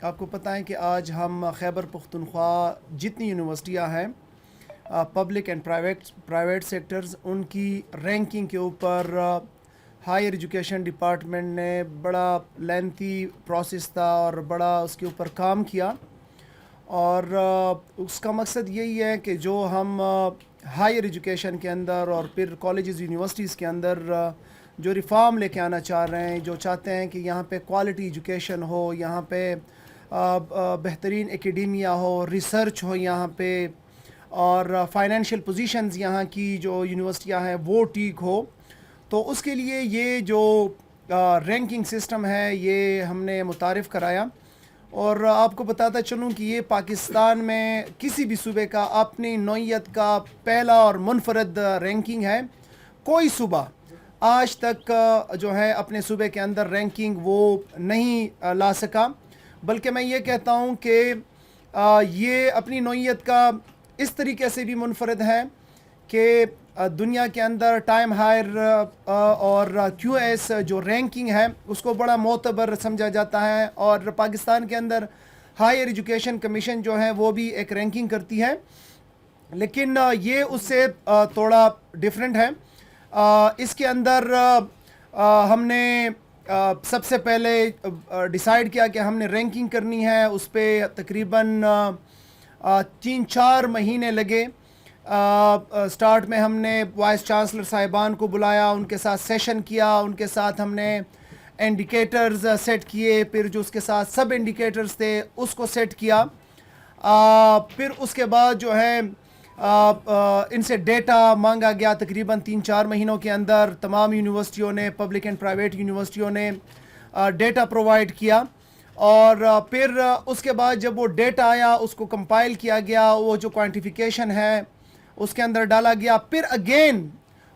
آپ کو پتہ ہے کہ آج ہم خیبر پختونخوا جتنی یونیورسٹیاں ہیں پبلک اینڈ پرائیویٹ سیکٹرز ان کی رینکنگ کے اوپر ہائر ایجوکیشن ڈپارٹمنٹ نے بڑا لینتھی پروسیس تھا اور بڑا اس کے اوپر کام کیا، اور اس کا مقصد یہی ہے کہ جو ہم ہائر ایجوکیشن کے اندر اور پھر کالجز یونیورسٹیز کے اندر جو ریفارم لے کے آنا چاہ رہے ہیں، جو چاہتے ہیں کہ یہاں پہ کوالٹی ایجوکیشن ہو، یہاں پہ بہترین اکیڈیمیا ہو، ریسرچ ہو یہاں پہ، اور فائنینشیل پوزیشنز یہاں کی جو یونیورسٹیاں ہیں وہ ٹھیک ہو، تو اس کے لیے یہ جو رینکنگ سسٹم ہے یہ ہم نے متعارف کرایا۔ اور آپ کو بتاتا چلوں کہ یہ پاکستان میں کسی بھی صوبے کا اپنی نوعیت کا پہلا اور منفرد رینکنگ ہے۔ کوئی صوبہ آج تک جو ہے اپنے صوبے کے اندر رینکنگ وہ نہیں لا سکا، بلکہ میں یہ کہتا ہوں کہ یہ اپنی نوعیت کا اس طریقے سے بھی منفرد ہے کہ دنیا کے اندر ٹائم ہائر اور کیو ایس جو رینکنگ ہے اس کو بڑا معتبر سمجھا جاتا ہے، اور پاکستان کے اندر ہائر ایجوکیشن کمیشن جو ہے وہ بھی ایک رینکنگ کرتی ہے، لیکن یہ اس سے تھوڑا ڈیفرنٹ ہے۔ اس کے اندر ہم نے سب سے پہلے ڈیسائیڈ کیا کہ ہم نے رینکنگ کرنی ہے، اس پہ تقریباً 3-4 مہینے لگے۔ سٹارٹ میں ہم نے وائس چانسلر صاحبان کو بلایا، ان کے ساتھ سیشن کیا، ان کے ساتھ ہم نے انڈیکیٹرز سیٹ کیے، پھر جو اس کے ساتھ سب انڈیکیٹرز تھے اس کو سیٹ کیا، پھر اس کے بعد جو ہے ان سے ڈیٹا مانگا گیا۔ تقریباً 3-4 مہینوں کے اندر تمام یونیورسٹیوں نے، پبلک اینڈ پرائیویٹ یونیورسٹیوں نے ڈیٹا پرووائڈ کیا، اور پھر اس کے بعد جب وہ ڈیٹا آیا اس کو کمپائل کیا گیا، وہ جو کوانٹیفیکیشن ہے اس کے اندر ڈالا گیا، پھر اگین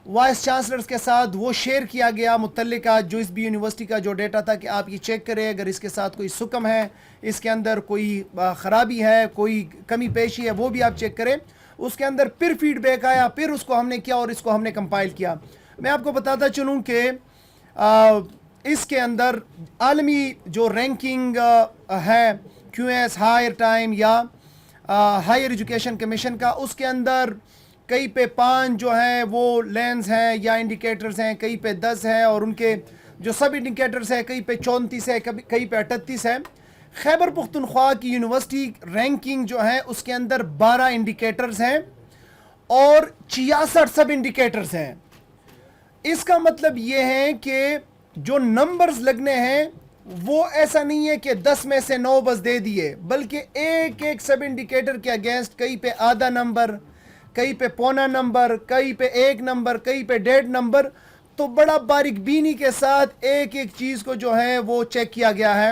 وائس چانسلرز کے ساتھ وہ شیئر کیا گیا متعلقہ جو اس بھی یونیورسٹی کا جو ڈیٹا تھا کہ آپ یہ چیک کریں، اگر اس کے ساتھ کوئی سکم ہے، اس کے اندر کوئی خرابی ہے، کوئی کمی پیشی ہے، وہ بھی آپ چیک کریں۔ اس کے اندر پھر فیڈ بیک آیا، پھر اس کو ہم نے کیا اور اس کو ہم نے کمپائل کیا۔ میں آپ کو بتاتا چلوں کہ اس کے اندر عالمی جو رینکنگ ہے کیو ایس ہائر ٹائم یا ہائر ایجوکیشن کمیشن کا، اس کے اندر کئی پہ 5 جو ہیں وہ لینز ہیں یا انڈیکیٹرز ہیں، کئی پہ 10 ہیں، اور ان کے جو سب انڈیکیٹرز ہیں کئی پہ 34 ہے، کئی پہ 38 ہے۔ خیبر پختونخوا کی یونیورسٹی رینکنگ جو ہے اس کے اندر 12 انڈیکیٹرز ہیں اور 66 سب انڈیکیٹرز ہیں۔ اس کا مطلب یہ ہے کہ جو نمبرز لگنے ہیں وہ ایسا نہیں ہے کہ 10 میں سے 9 بس دے دیے، بلکہ ایک ایک سب انڈیکیٹر کے اگینسٹ کئی پہ آدھا نمبر، کئی پہ پونا نمبر، کئی پہ 1 نمبر، کئی پہ 1.5 نمبر، تو بڑا باریک بینی کے ساتھ ایک ایک چیز کو جو ہے وہ چیک کیا گیا ہے،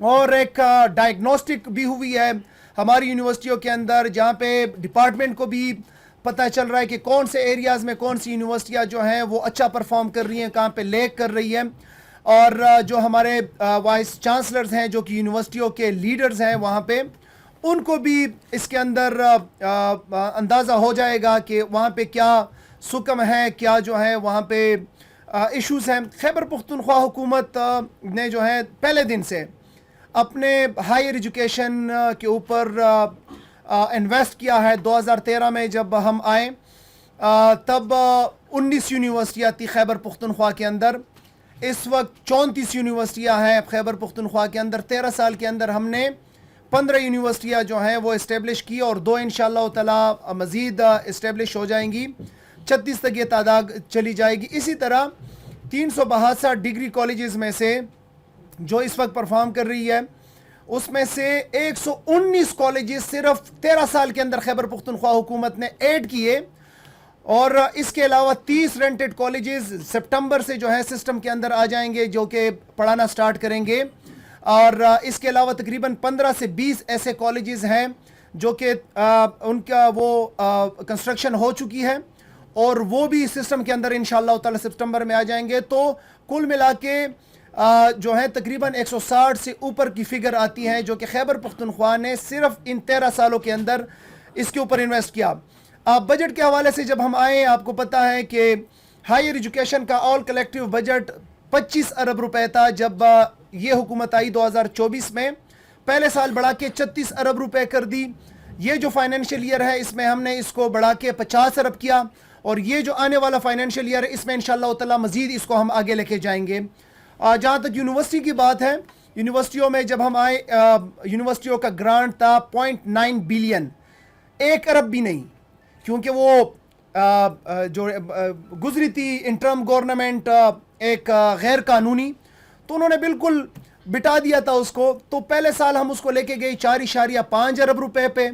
اور ایک ڈائگنوسٹک بھی ہوئی ہے ہماری یونیورسٹیوں کے اندر، جہاں پہ ڈپارٹمنٹ کو بھی پتہ چل رہا ہے کہ کون سے ایریاز میں کون سی یونیورسٹیاں جو ہیں وہ اچھا پرفارم کر رہی ہیں، کہاں پہ لیک کر رہی ہیں، اور جو ہمارے وائس چانسلرز ہیں جو کہ یونیورسٹیوں کے لیڈرز ہیں وہاں پہ، ان کو بھی اس کے اندر اندازہ ہو جائے گا کہ وہاں پہ کیا سکم ہے، کیا جو ہے وہاں پہ ایشوز ہیں۔ خیبر پختونخوا حکومت نے جو ہے پہلے دن سے اپنے ہائر ایجوکیشن کے اوپر انویسٹ کیا ہے۔ 2013 میں جب ہم آئے تب 19 یونیورسٹیاں تھی خیبر پختونخوا کے اندر، اس وقت 34 یونیورسٹیاں ہیں خیبر پختونخوا کے اندر۔ 13 سال کے اندر ہم نے 15 یونیورسٹیاں جو ہیں وہ اسٹیبلش کی، اور 2 انشاءاللہ تعالی مزید اسٹیبلش ہو جائیں گی، 36 تک یہ تعداد چلی جائے گی۔ اسی طرح 362 ڈگری کالجز میں سے جو اس وقت پرفارم کر رہی ہے، اس میں سے 119 کالجز صرف 13 سال کے اندر خیبر پختونخوا حکومت نے ایڈ کیے، اور اس کے علاوہ 30 رینٹڈ کالجز سپٹمبر سے جو ہے سسٹم کے اندر آ جائیں گے، جو کہ پڑھانا سٹارٹ کریں گے، اور اس کے علاوہ تقریباً 15 سے 20 ایسے کالجز ہیں جو کہ ان کا وہ کنسٹرکشن ہو چکی ہے، اور وہ بھی سسٹم کے اندر انشاءاللہ تعالی سپٹمبر میں آ جائیں گے۔ تو کل ملا کے جو ہے تقریباً 160 سے اوپر کی فگر آتی ہیں جو کہ خیبر پختونخوا نے صرف ان 13 سالوں کے اندر اس کے اوپر انویسٹ کیا۔ بجٹ کے حوالے سے جب ہم آئے، آپ کو پتہ ہے کہ ہائر ایجوکیشن کا آل کلیکٹیو بجٹ 25 ارب روپے تھا جب یہ حکومت آئی 2024 میں۔ پہلے سال بڑھا کے 36 ارب روپے کر دی. یہ جو فائنینشیل ایئر ہے اس میں ہم نے اس کو بڑھا کے 50 ارب کیا, اور یہ جو آنے والا فائنینشیل ایئر ہے اس میں انشاءاللہ تعالی مزید اس کو ہم آگے لے کے جائیں گے. جہاں تک یونیورسٹی کی بات ہے, یونیورسٹیوں میں جب ہم آئے, یونیورسٹیوں کا گرانٹ تھا 0.9 بلین, 1 ارب بھی نہیں, کیونکہ وہ جو گزری تھی انٹرم گورنمنٹ ایک غیر قانونی, تو انہوں نے بالکل بٹا دیا تھا اس کو. تو پہلے سال ہم اس کو لے کے گئے 4.5 ارب روپے پہ,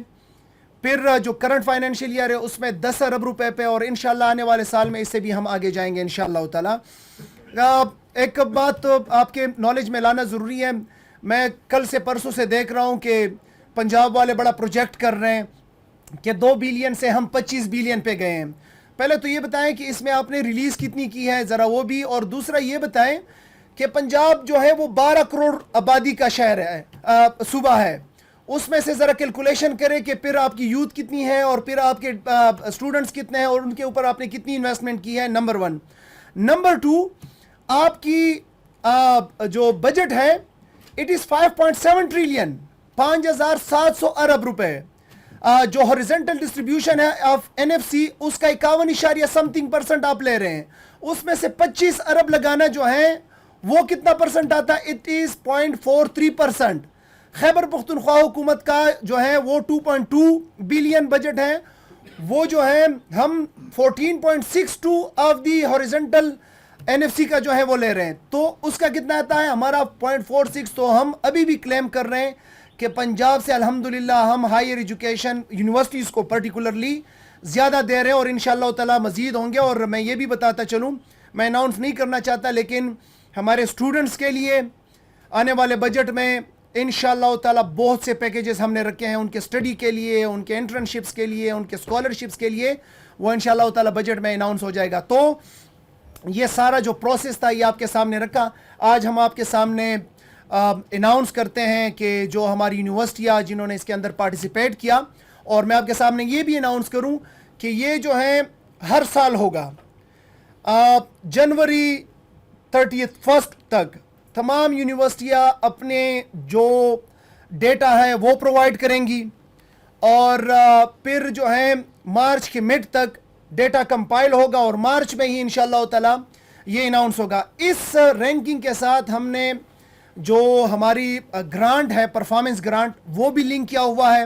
پھر جو کرنٹ فائنینشیل ایئر ہے اس میں 10 ارب روپے پہ, اور انشاءاللہ آنے والے سال میں اس سے بھی ہم آگے جائیں گے انشاءاللہ تعالی. ایک بات آپ کے نالج میں لانا ضروری ہے, میں کل سے پرسوں سے دیکھ رہا ہوں کہ پنجاب والے بڑا پروجیکٹ کر رہے ہیں کہ 2 بلین سے ہم 25 بلین پہ گئے ہیں. پہلے تو یہ بتائیں کہ اس میں آپ نے ریلیز کتنی کی ہے ذرا وہ بھی, اور دوسرا یہ بتائیں کہ پنجاب جو ہے وہ 12 کروڑ آبادی کا شہر ہے, صوبہ ہے, اس میں سے ذرا کیلکولیشن کرے کہ پھر آپ کی یوتھ کتنی ہے اور پھر آپ کے اسٹوڈنٹس کتنے ہیں اور ان کے اوپر آپ نے کتنی انویسٹمنٹ کی ہے, نمبر 1. نمبر 2, آپ کی جو بجٹ ہے اٹ از 5.7 ٹریلین, 5,700 ارب روپے. جو ہاریزونٹل ڈسٹریبیوشن ہے آف NFC اس کا 51% آپ لے رہے ہیں, اس میں سے 25 ارب لگانا جو ہے وہ کتنا پرسنٹ آتا ہے, اٹ از 0.43%. خیبر پختونخوا حکومت کا جو ہے وہ 2.2 بلین بجٹ ہے, وہ جو ہے ہم 14.62 آف دی ہاریزونٹل NFC کا جو ہے وہ لے رہے ہیں, تو اس کا کتنا آتا ہے ہمارا 0.46. تو ہم ابھی بھی کلیم کر رہے ہیں کہ پنجاب سے الحمدللہ ہم ہائر ایجوکیشن یونیورسٹیز کو پرٹیکولرلی زیادہ دے رہے ہیں, اور انشاءاللہ تعالی مزید ہوں گے. اور میں یہ بھی بتاتا چلوں, میں اناؤنس نہیں کرنا چاہتا, لیکن ہمارے اسٹوڈنٹس کے لیے آنے والے بجٹ میں انشاءاللہ تعالی بہت سے پیکیجز ہم نے رکھے ہیں, ان کے اسٹڈی کے لیے, ان کے انٹرنشپس کے لیے, ان کے اسکالرشپس کے لیے, وہ انشاءاللہ تعالی بجٹ میں اناؤنس ہو جائے گا. تو یہ سارا جو پروسیس تھا یہ آپ کے سامنے رکھا. آج ہم آپ کے سامنے اناؤنس کرتے ہیں کہ جو ہماری یونیورسٹیاں جنہوں نے اس کے اندر پارٹیسپیٹ کیا, اور میں آپ کے سامنے یہ بھی اناؤنس کروں کہ یہ جو ہے ہر سال ہوگا جنوری 31 تک تمام یونیورسٹیاں اپنے جو ڈیٹا ہے وہ پرووائڈ کریں گی, اور پھر جو ہے مارچ کے مڈ تک ڈیٹا کمپائل ہوگا, اور مارچ میں ہی انشاءاللہ تعالی یہ اناؤنس ہوگا. اس رینکنگ کے ساتھ ہم نے جو ہماری گرانٹ ہے, پرفارمنس گرانٹ, وہ بھی لنک کیا ہوا ہے.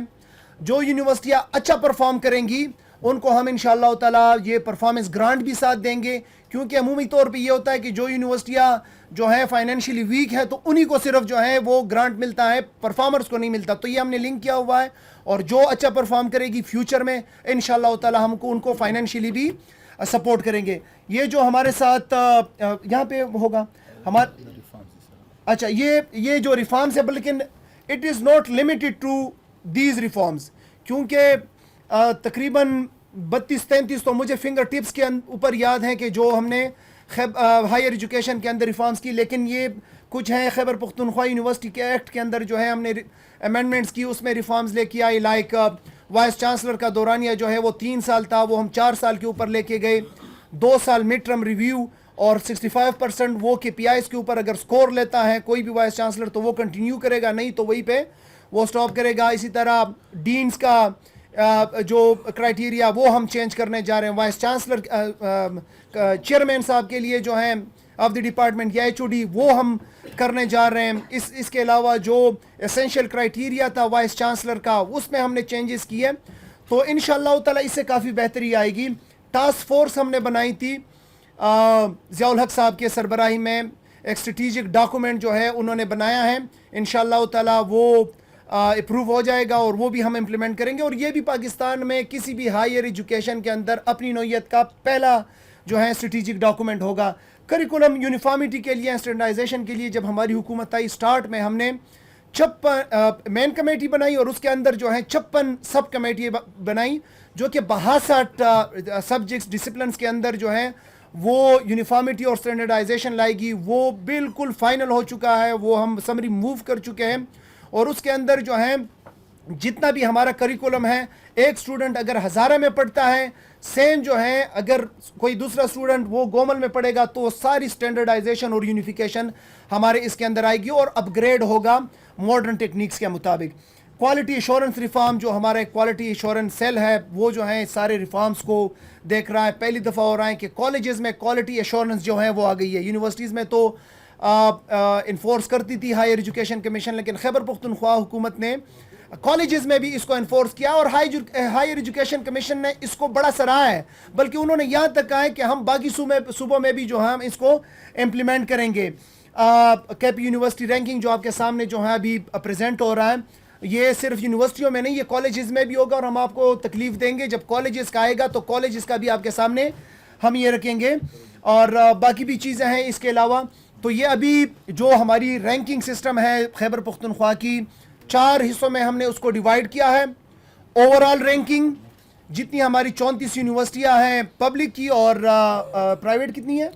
جو یونیورسٹیاں اچھا پرفارم کریں گی ان کو ہم انشاءاللہ تعالی یہ پرفارمنس گرانٹ بھی ساتھ دیں گے, کیونکہ عمومی طور پہ یہ ہوتا ہے کہ جو یونیورسٹیاں جو ہیں فائنینشلی ویک ہے تو انہی کو صرف جو ہے وہ گرانٹ ملتا ہے, پرفارمرز کو نہیں ملتا. تو یہ ہم نے لنک کیا ہوا ہے, اور جو اچھا پرفارم کرے گی فیوچر میں انشاءاللہ تعالی ہم کو ان کو فائنینشلی بھی سپورٹ کریں گے. یہ جو ہمارے ساتھ یہاں پہ ہوگا اچھا یہ جو ریفارمز ہے, بلکہ it is not limited to these reforms, کیونکہ تقریباً 32-33 تو مجھے فنگر ٹپس کے اوپر یاد ہیں کہ جو ہم نے ہائر ایجوکیشن کے اندر ریفارمز کی, لیکن یہ کچھ ہیں خیبر پختونخوا یونیورسٹی کے ایکٹ کے اندر جو ہے ہم نے امینڈمنٹس کی, اس میں ریفارمز لے کے آئی. لائک وائس چانسلر کا دورانیہ جو ہے وہ 3 سال تھا, وہ ہم 4 سال کے اوپر لے کے گئے. 2 سال مڈ ٹرم ریویو, اور 65% وہ KPIs کے اوپر اگر سکور لیتا ہے کوئی بھی وائس چانسلر تو وہ کنٹینیو کرے گا, نہیں تو وہی پہ وہ سٹاپ کرے گا. اسی طرح ڈینز کا جو کرائٹیریا وہ ہم چینج کرنے جا رہے ہیں. وائس چانسلر چیئرمین صاحب کے لیے جو ہیں آف دی ڈپارٹمنٹ یا HOD وہ ہم کرنے جا رہے ہیں. اس کے علاوہ جو اسینشیل کرائٹیریا تھا وائس چانسلر کا اس میں ہم نے چینجز کیے, تو انشاءاللہ تعالی اس سے کافی بہتری آئے گی. ٹاسک فورس ہم نے بنائی تھی ضیاء الحق صاحب کے سربراہی میں, ایک اسٹریٹجک ڈاکومنٹ جو ہے انہوں نے بنایا ہے, انشاءاللہ تعالی وہ اپروو ہو جائے گا اور وہ بھی ہم امپلیمنٹ کریں گے. اور یہ بھی پاکستان میں کسی بھی ہائر ایجوکیشن کے اندر اپنی نوعیت کا پہلا جو ہے اسٹریٹجک ڈاکومنٹ ہوگا. کریکولم یونیفارمٹی کے لیے, اسٹینڈرڈائزیشن کے لیے جب ہماری حکومت آئی اسٹارٹ میں ہم نے 56 مین کمیٹی بنائی, اور اس کے اندر جو ہے 56 سب کمیٹی بنائی, جو کہ 62 سبجیکٹس ڈسپلنس کے اندر جو ہے وہ یونیفارمٹی اور اسٹینڈرڈائزیشن لائے گی. وہ بالکل فائنل ہو چکا ہے, وہ ہم سمری موو کر چکے ہیں, اور اس کے اندر جو ہے جتنا بھی ہمارا کریکولم ہے, ایک اسٹوڈنٹ اگر ہزارہ میں پڑھتا ہے سیم جو ہیں اگر کوئی دوسرا اسٹوڈنٹ وہ گومل میں پڑھے گا تو ساری اسٹینڈرڈائزیشن اور یونیفیکیشن ہمارے اس کے اندر آئے گی اور اپ گریڈ ہوگا ماڈرن ٹیکنیکس کے مطابق. کوالٹی ایشورنس ریفارم جو ہمارا کوالٹی ایشورنس سیل ہے وہ جو ہیں سارے ریفارمز کو دیکھ رہا ہے. پہلی دفعہ ہو رہا ہے کہ کالجز میں کوالٹی ایشورنس جو ہے وہ آ گئی ہے. یونیورسٹیز میں تو انفورس کرتی تھی ہائر ایجوکیشن کمیشن, لیکن خیبر پختونخوا حکومت نے کالجز میں بھی اس کو انفورس کیا اور ہائر ایجوکیشن کمیشن نے اس کو بڑا سراہا ہے, بلکہ انہوں نے یہاں تک کہا ہے کہ ہم باقی صوبوں میں بھی جو ہم اس کو امپلیمنٹ کریں گے. کے پی یونیورسٹی رینکنگ جو آپ کے سامنے جو ہے ابھی پریزنٹ ہو رہا ہے, یہ صرف یونیورسٹیوں میں نہیں, یہ کالجز میں بھی ہوگا اور ہم آپ کو تکلیف دیں گے جب کالجز کا آئے گا تو کالجز کا بھی آپ کے سامنے ہم یہ رکھیں گے, اور باقی بھی چیزیں ہیں اس کے علاوہ. تو یہ ابھی جو ہماری رینکنگ سسٹم ہے خیبر پختونخوا کی 4 حصوں میں ہم نے اس کو ڈیوائیڈ کیا ہے. اوور آل رینکنگ جتنی ہماری 34 یونیورسٹیاں ہیں پبلک کی اور پرائیویٹ کتنی ہے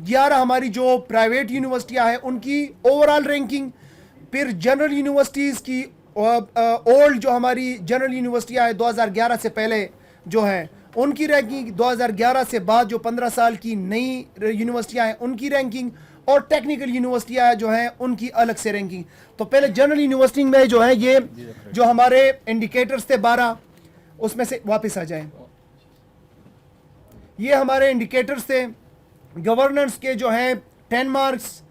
11 ہماری جو پرائیویٹ یونیورسٹیاں ہیں ان کی اوور آل رینکنگ. پھر جنرل یونیورسٹیز کی اولڈ جو ہماری جنرل یونیورسٹیاں ہیں 2011 سے پہلے جو ہیں ان کی رینکنگ, 2011 سے بعد جو 15 سال کی نئی یونیورسٹیاں ہیں ان کی رینکنگ, اور ٹیکنیکل یونیورسٹیاں جو ہیں ان کی الگ سے رینکنگ. تو پہلے جنرل یونیورسٹی میں جو ہے یہ جو ہمارے انڈیکیٹرز تھے 12 اس میں سے واپس آ جائیں, یہ ہمارے انڈیکیٹرز تھے. گورننس کے جو ہیں 10 مارکس,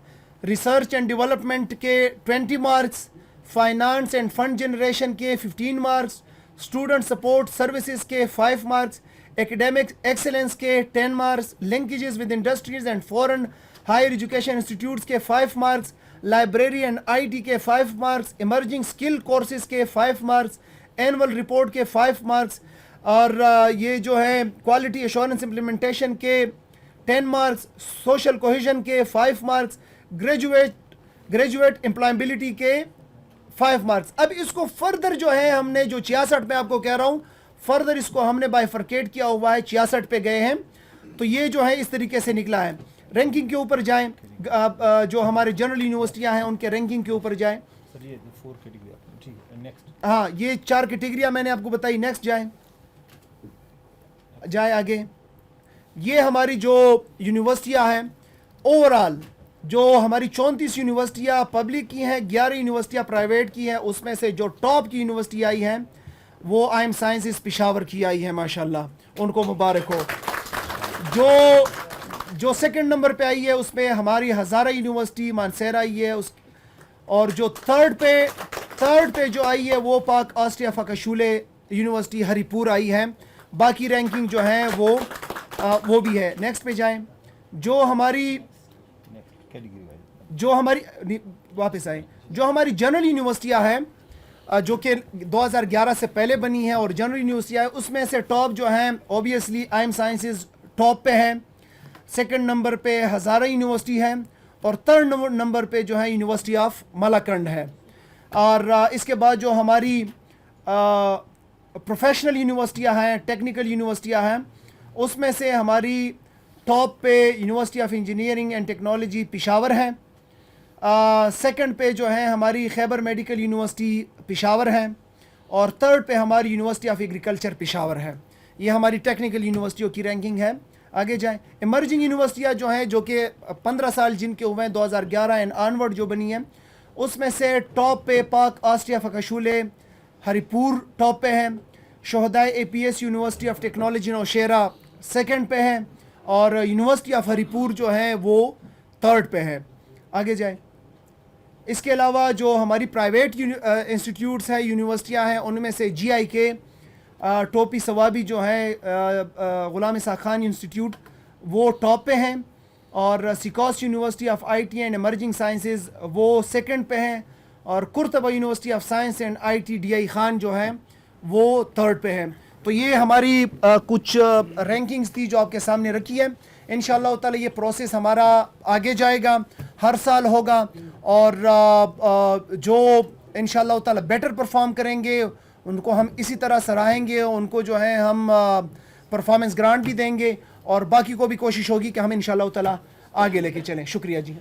ریسرچ اینڈ ڈیولپمنٹ کے 20 marks, finance and fund generation کے 15 مارکس, اسٹوڈنٹ سپورٹ سروسز کے 5 مارکس, ایکیڈیمک ایکسلنس کے 10 marks, linkages with industries and foreign higher education institutes کے 5 marks, library and I T 5 marks, emerging skill courses کے 5 marks, annual report کے 5 marks, اور یہ جو ہے کوالٹی ایشورنس امپلیمنٹیشن کے 10 مارکس, سوشل کوہیژن کے 5 مارکس, گریجویٹ امپلائبلٹی کے 5 مارکس. اب اس کو فردر جو ہے ہم نے جو 66 میں آپ کو کہہ رہا ہوں فردر اس کو ہم نے بائیفرکیٹ کیا ہوا ہے, 66 پہ گئے ہیں. تو یہ جو ہے اس طریقے سے نکلا ہے. رینکنگ کے اوپر جائیں, جو ہمارے جنرل یونیورسٹیاں ہیں ان کے رینکنگ کے اوپر جائیں. ہاں یہ 4 کیٹیگریاں میں نے آپ کو بتائی. نیکسٹ جائیں آگے. یہ ہماری جو یونیورسٹیاں ہیں اوور آل جو ہماری 34 یونیورسٹیاں پبلک کی ہیں, 11 یونیورسٹیاں پرائیویٹ کی ہیں, اس میں سے جو ٹاپ کی یونیورسٹی آئی ہیں وہ آئی ایم سائنسز پشاور کی آئی ہے, ماشاءاللہ ان کو مبارک ہو. جو سیکنڈ نمبر پہ آئی ہے اس میں ہماری ہزارہ یونیورسٹی مانسیرا آئی ہے, اور جو تھرڈ پہ جو آئی ہے وہ پاک آسٹریا فکشولے یونیورسٹی ہری پور آئی ہے. باقی رینکنگ جو ہے وہ بھی ہے. نیکسٹ پہ جائیں. جو ہماری واپس آئیں جو ہماری جنرل یونیورسٹیاں ہیں جو کہ 2011 سے پہلے بنی ہیں اور جنرل یونیورسٹیاں ہیں, اس میں سے ٹاپ جو ہیں obviously I am sciences top پہ ہیں, سیکنڈ نمبر پہ ہزارہ یونیورسٹی ہے, اور تھرڈ نمبر پہ جو ہے یونیورسٹی آف ملاکنڈ ہے. اور اس کے بعد جو ہماری پروفیشنل یونیورسٹیاں ہیں, ٹیکنیکل یونیورسٹیاں ہیں, اس میں سے ہماری ٹاپ پہ university of engineering and technology Peshawar ہے. سیکنڈ پہ جو ہے ہماری خیبر میڈیکل یونیورسٹی پشاور ہے, اور تھرڈ پہ ہماری یونیورسٹی آف ایگریکلچر پشاور ہے. یہ ہماری ٹیکنیکل یونیورسٹیوں کی رینکنگ ہے. آگے جائیں. ایمرجنگ یونیورسٹیاں جو ہیں جو کہ 15 سال جن کے ہوئے ہیں 2011 اینڈ آنورڈ جو بنی ہیں, اس میں سے ٹاپ پہ پاک آسٹریا فکشولے ہری پور ٹاپ پہ ہے, شہدائے A P S university of technology Nowshera second پہ ہے, اور یونیورسٹی آف ہری پور جو ہے وہ تھرڈ پہ ہے. آگے جائیں. اس کے علاوہ جو ہماری پرائیویٹ انسٹیٹیوٹس ہیں یونیورسٹیاں ہیں ان میں سے جی آئی کے ٹوپی ثوابی جو ہے غلام اسحاق خان انسٹیٹیوٹ وہ ٹاپ پہ ہیں, اور سیکوس university of I T and emerging sciences وہ سیکنڈ پہ ہیں, اور Qurtuba university of science and I T D I Khan جو ہیں وہ تھرڈ پہ ہیں. تو یہ ہماری کچھ رینکنگز تھی جو آپ کے سامنے رکھی ہے. انشاءاللہ تعالی یہ پروسیس ہمارا آگے جائے گا, ہر سال ہوگا, اور جو انشاءاللہ تعالی بیٹر پرفارم کریں گے ان کو ہم اسی طرح سراہیں گے, ان کو جو ہے ہم پرفارمنس گرانٹ بھی دیں گے, اور باقی کو بھی کوشش ہوگی کہ ہم انشاءاللہ تعالی آگے لے کے چلیں. شکریہ جی.